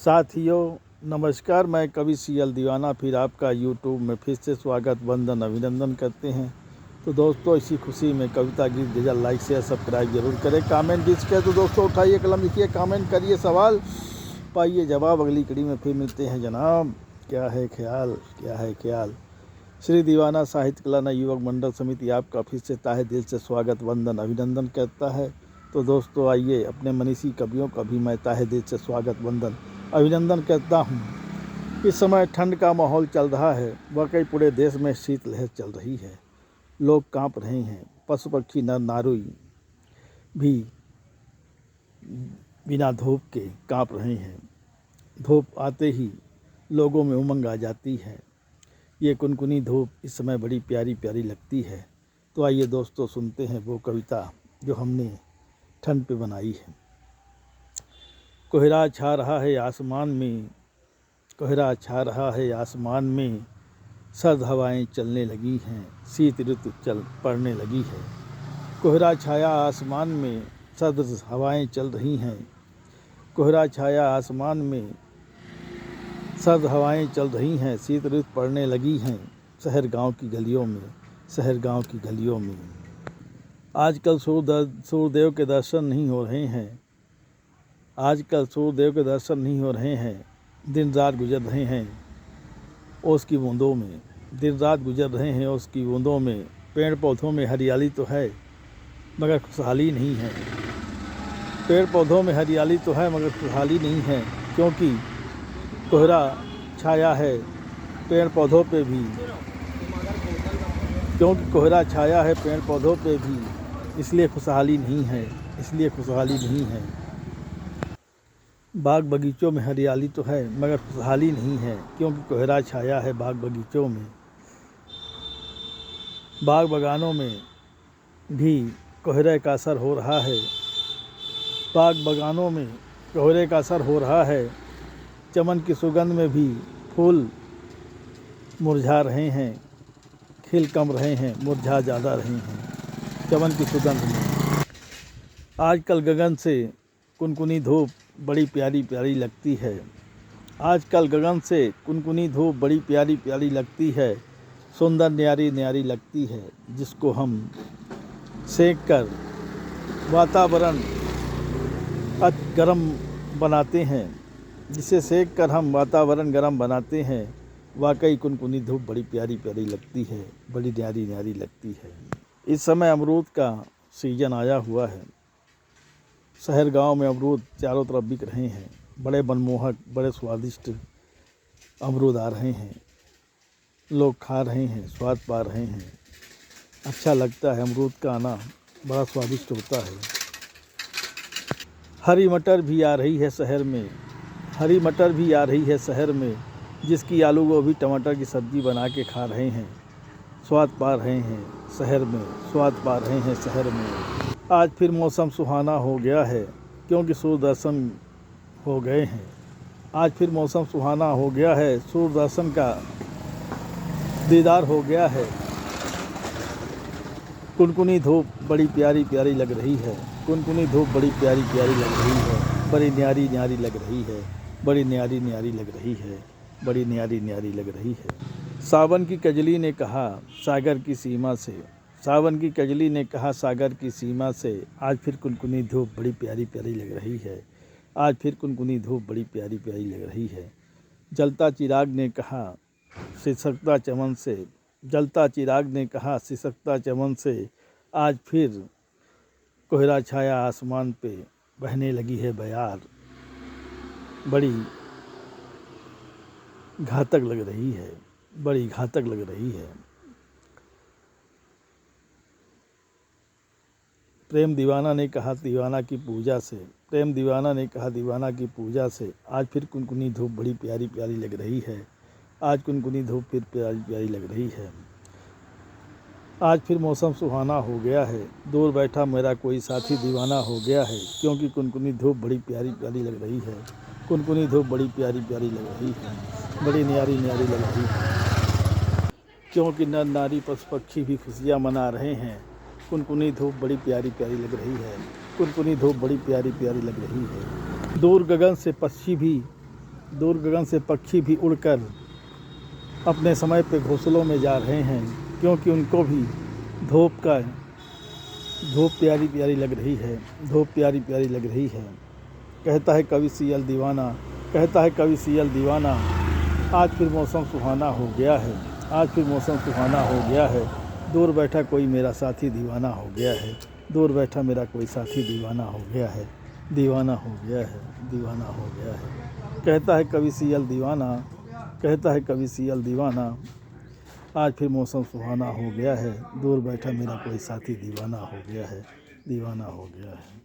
साथियों नमस्कार, मैं कवि सीएल दीवाना फिर आपका यूट्यूब में फिर से स्वागत वंदन अभिनंदन करते हैं। तो दोस्तों, इसी खुशी में कविता गीत गजल लाइक शेयर सब्सक्राइब जरूर करें। कमेंट जिसके तो दोस्तों उठाइए कलम, लिखिए, कमेंट करिए, सवाल पाइए जवाब। अगली कड़ी में फिर मिलते हैं जनाब। क्या है ख्याल, क्या है ख्याल। श्री दीवाना साहित्य कला न युवक मंडल समिति आपका फिर से ताहे दिल से स्वागत वंदन अभिनंदन करता है। तो दोस्तों आइए, अपने मनीषी कवियों का भी मैं ताहे दिल से स्वागत वंदन अभिनंदन करता हूँ। इस समय ठंड का माहौल चल रहा है, वाकई पूरे देश में शीतलहर चल रही है। लोग कांप रहे हैं, पशु पक्षी नर नारी भी बिना धूप के कांप रहे हैं। धूप आते ही लोगों में उमंग आ जाती है। ये कुनकुनी धूप इस समय बड़ी प्यारी प्यारी लगती है। तो आइए दोस्तों, सुनते हैं वो कविता जो हमने ठंड पे बनाई है। कोहरा छा रहा है आसमान में, कोहरा छा रहा है आसमान में, सर्द हवाएं चलने लगी हैं, शीत ऋतु चल पड़ने लगी है। कोहरा छाया आसमान में, सर्द हवाएं चल रही हैं। कोहरा छाया आसमान में, सर्द हवाएं चल रही हैं, शीत ऋतु पड़ने लगी हैं। शहर गांव की गलियों में, शहर गांव की गलियों में आजकल सूर्यदेव के दर्शन नहीं हो रहे हैं। आजकल सूर्यदेव के दर्शन नहीं हो रहे हैं। दिन रात गुजर रहे हैं ओस की बूंदों में, दिन रात गुजर रहे हैं ओस की बूंदों में। पेड़ पौधों में हरियाली तो है मगर खुशहाली नहीं है। पेड़ पौधों में हरियाली तो है मगर खुशहाली नहीं है, क्योंकि कोहरा छाया है पेड़ पौधों पे भी, क्योंकि कोहरा छाया है पेड़ पौधों पे भी, इसलिए खुशहाली नहीं है, इसलिए खुशहाली नहीं है। बाग बगीचों में हरियाली तो है मगर खुशहाली नहीं है, क्योंकि कोहरा छाया है बाग बगीचों में। बाग बगानों में भी कोहरे का असर हो रहा है। बाग बगानों में कोहरे का असर हो रहा है। चमन की सुगंध में भी फूल मुरझा रहे हैं, खिल कम रहे हैं, मुरझा ज़्यादा रहे हैं चमन की सुगंध में। आजकल गगन से कुनकुनी धूप बड़ी प्यारी प्यारी लगती है। आजकल गगन से कुनकुनी धूप बड़ी प्यारी प्यारी लगती है। सुंदर न्यारी न्यारी लगती है, जिसको हम सेक कर वातावरण गर्म बनाते हैं, जिसे सेक कर हम वातावरण गर्म बनाते हैं। वाकई कुनकुनी धूप बड़ी प्यारी प्यारी लगती है, बड़ी न्यारी न्यारी लगती है। इस समय अमरूद का सीजन आया हुआ है। शहर गांव में अमरूद चारों तरफ बिक रहे हैं। बड़े मनमोहक, बड़े स्वादिष्ट अमरूद आ रहे हैं। लोग खा रहे हैं, स्वाद पा रहे हैं। अच्छा लगता है, अमरूद का आना बड़ा स्वादिष्ट होता है। हरी मटर भी आ रही है शहर में, हरी मटर भी आ रही है शहर में, जिसकी आलू गोभी टमाटर की सब्ज़ी बना के खा रहे हैं। स्वाद पा रहे हैं शहर में, स्वाद पा रहे हैं शहर में। आज फिर मौसम सुहाना हो गया है, क्योंकि सूर्य दर्शन हो गए हैं। आज फिर मौसम सुहाना हो गया है, सूर्य दर्शन का दीदार हो गया है। कुनकुनी धूप बड़ी प्यारी प्यारी लग रही है। कुनकुनी धूप बड़ी प्यारी प्यारी लग रही है, बड़ी न्यारी न्यारी लग रही है, बड़ी न्यारी न्यारी लग रही है, बड़ी न्यारी न्यारी लग रही है। सावन की कजली ने कहा सागर की सीमा से, सावन की कजली ने कहा सागर की सीमा से, आज फिर कुनकुनी धूप बड़ी प्यारी प्यारी लग रही है। आज फिर कुनकुनी धूप बड़ी प्यारी प्यारी लग रही है। जलता चिराग ने कहा सिसकता चमन से, जलता चिराग ने कहा सिसकता चमन से, आज फिर कोहरा छाया आसमान पे, बहने लगी है बयार, बड़ी घातक लग रही है, बड़ी घातक लग रही है। प्रेम दीवाना ने कहा दीवाना की पूजा से, प्रेम दीवाना ने कहा दीवाना की पूजा से, आज फिर कुनकुनी धूप बड़ी प्यारी प्यारी लग रही है। आज कुनकुनी धूप फिर प्यारी प्यारी लग रही है। आज फिर मौसम सुहाना हो गया है, दूर बैठा मेरा कोई साथी दीवाना हो गया है, क्योंकि कुनकुनी धूप बड़ी प्यारी प्यारी लग रही है। कुनकुनी धूप बड़ी प्यारी प्यारी लग रही है, बड़ी न्यारी न्यारी लग रही है, क्योंकि नर नारी पशु पक्षी भी खुशियाँ मना रहे हैं। कुनकुनी धूप बड़ी प्यारी प्यारी लग रही है, कुनकुनी धूप बड़ी प्यारी प्यारी लग रही है। दूर गगन से पक्षी भी दूर गगन से पक्षी भी उड़कर अपने समय पे घोंसलों में जा रहे हैं, क्योंकि उनको भी धूप प्यारी प्यारी लग रही है, धूप प्यारी प्यारी लग रही है। कहता है कवि सियल दीवाना, कहता है कवि सियल दीवाना, आज फिर मौसम सुहाना हो गया है, आज फिर मौसम सुहाना हो गया है। दूर बैठा कोई मेरा साथी दीवाना हो गया है, दूर बैठा मेरा कोई साथी दीवाना हो गया है, दीवाना हो गया है, दीवाना हो गया है। कहता है कवि सियल दीवाना, कहता है कवि सियल दीवाना, आज फिर मौसम सुहाना हो गया है, दूर बैठा मेरा कोई साथी दीवाना हो गया है, दीवाना हो गया है।